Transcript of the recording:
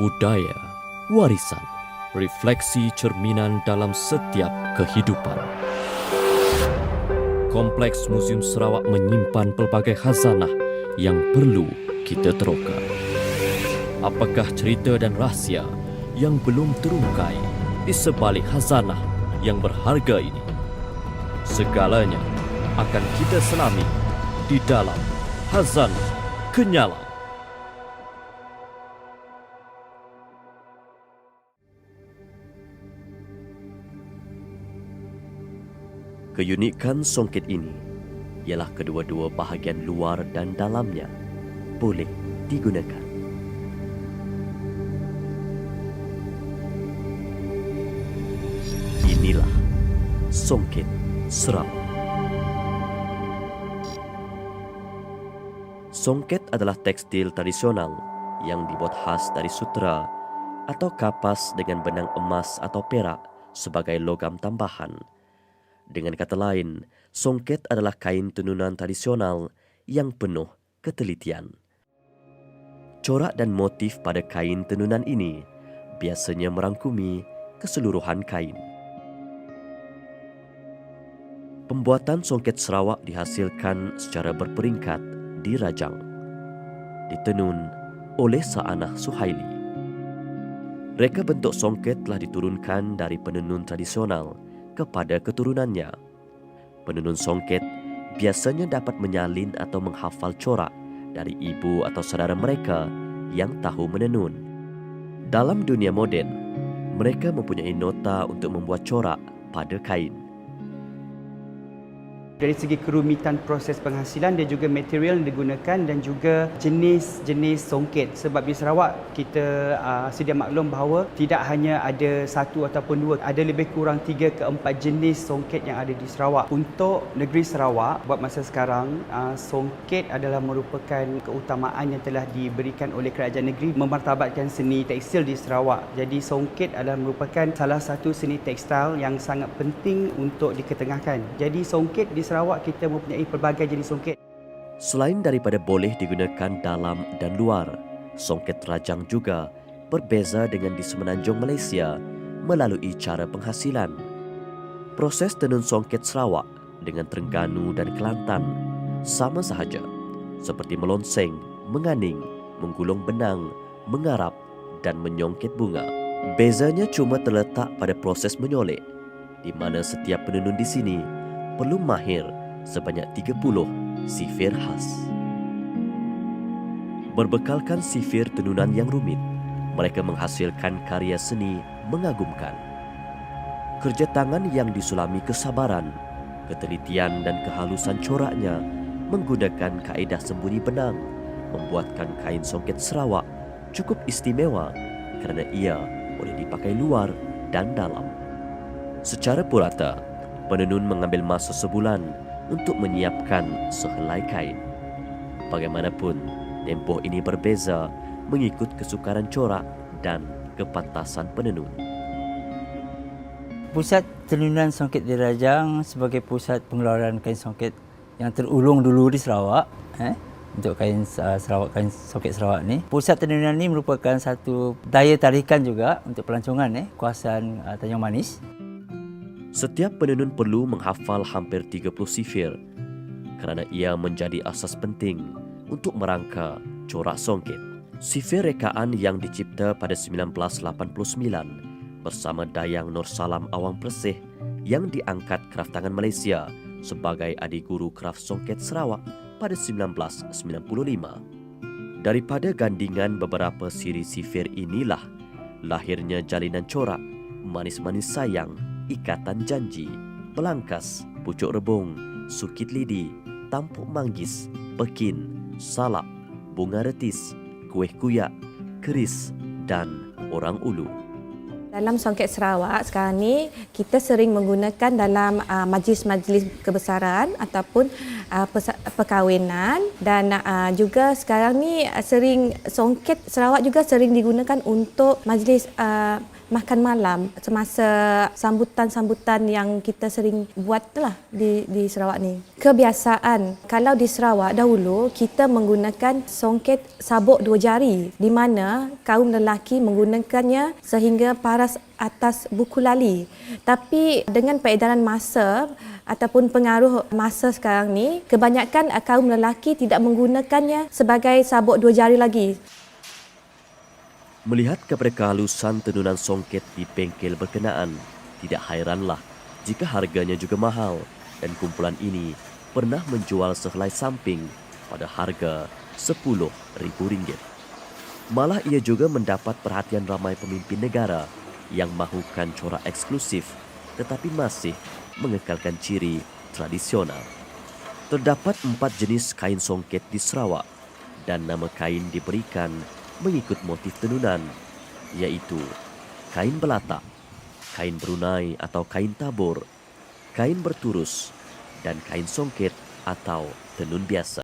Budaya, warisan, refleksi cerminan dalam setiap kehidupan. Kompleks Museum Sarawak menyimpan pelbagai khazanah yang perlu kita teroka. Apakah cerita dan rahsia yang belum terungkai di sebalik khazanah yang berharga ini? Segalanya akan kita selami di dalam Khazanah Kenyalang. Keunikan songket ini ialah kedua-dua bahagian luar dan dalamnya boleh digunakan. Inilah songket Sarawak. Songket adalah tekstil tradisional yang dibuat khas dari sutera atau kapas dengan benang emas atau perak sebagai logam tambahan. Dengan kata lain, songket adalah kain tenunan tradisional yang penuh ketelitian. Corak dan motif pada kain tenunan ini biasanya merangkumi keseluruhan kain. Pembuatan songket Sarawak dihasilkan secara berperingkat di Rajang, ditenun oleh Saanah Suhaili. Reka bentuk songket telah diturunkan dari penenun tradisional kepada keturunannya. Penenun songket biasanya dapat menyalin atau menghafal corak dari ibu atau saudara mereka yang tahu menenun. Dalam dunia moden, mereka mempunyai nota untuk membuat corak pada kain. Dari segi kerumitan proses penghasilan, dia juga material yang digunakan dan juga jenis-jenis songket. Sebab di Sarawak kita sedia maklum bahawa tidak hanya ada satu ataupun dua, ada lebih kurang 3 ke 4 jenis songket yang ada di Sarawak. Untuk negeri Sarawak, buat masa sekarang, songket adalah merupakan keutamaan yang telah diberikan oleh kerajaan negeri memartabatkan seni tekstil di Sarawak. Jadi songket adalah merupakan salah satu seni tekstil yang sangat penting untuk diketengahkan. Jadi songket di Sarawak kita mempunyai pelbagai jenis songket. Selain daripada boleh digunakan dalam dan luar, songket Rajang juga berbeza dengan di semenanjung Malaysia melalui cara penghasilan. Proses tenun songket Sarawak dengan Terengganu dan Kelantan sama sahaja, seperti melonseng, menganing, menggulung benang, mengarap dan menyongket bunga. Bezanya cuma terletak pada proses menyolek, di mana setiap penenun di sini perlu mahir sebanyak 30 sifir khas. Berbekalkan sifir tenunan yang rumit, mereka menghasilkan karya seni mengagumkan. Kerja tangan yang disulami kesabaran, ketelitian dan kehalusan coraknya menggunakan kaedah sembunyi benang membuatkan kain songket Sarawak cukup istimewa kerana ia boleh dipakai luar dan dalam. Secara purata, penenun mengambil masa sebulan untuk menyiapkan sehelai kain. Bagaimanapun, tempoh ini berbeza mengikut kesukaran corak dan kepantasan penenun. Pusat tenunan songket di Rajang sebagai pusat pengeluaran kain songket yang terulung dulu di Sarawak, untuk kain Sarawak, kain songket Sarawak ni. Pusat tenunan ini merupakan satu daya tarikan juga untuk pelancongan kawasan Tanjung Manis. Setiap penenun perlu menghafal hampir 30 sifir kerana ia menjadi asas penting untuk merangka corak songket. Sifir rekaan yang dicipta pada 1989 bersama Dayang Nur Salam Awang Persih yang diangkat Kraftangan Malaysia sebagai adik guru kraf songket Sarawak pada 1995. Daripada gandingan beberapa siri sifir inilah lahirnya jalinan corak Manis-Manis Sayang, Ikatan Janji, Belangkas, Pucuk Rebung, Sukit Lidi, Tampuk Manggis, Pekin, Salap, Bunga Retis, Kuih Kuyak, Keris dan Orang Ulu. Dalam songket Sarawak sekarang ni kita sering menggunakan dalam majlis-majlis kebesaran ataupun perkahwinan dan juga sekarang ni sering songket Sarawak juga sering digunakan untuk majlis makan malam semasa sambutan-sambutan yang kita sering buat lah di Sarawak ni. Kebiasaan kalau di Sarawak dahulu kita menggunakan songket sabuk 2 jari di mana kaum lelaki menggunakannya sehingga paras atas buku lali. Tapi dengan peredaran masa ataupun pengaruh masa sekarang ni, kebanyakan kaum lelaki tidak menggunakannya sebagai sabuk 2 jari lagi. Melihat kepada kehalusan tenunan songket di bengkel berkenaan, tidak hairanlah jika harganya juga mahal dan kumpulan ini pernah menjual sehelai samping pada harga RM10,000. Malah ia juga mendapat perhatian ramai pemimpin negara yang mahukan corak eksklusif tetapi masih mengekalkan ciri tradisional. Terdapat 4 jenis kain songket di Sarawak dan nama kain diberikan mengikut motif tenunan, iaitu kain belatak, kain Brunei atau kain tabur, kain berturus, dan kain songket atau tenun biasa.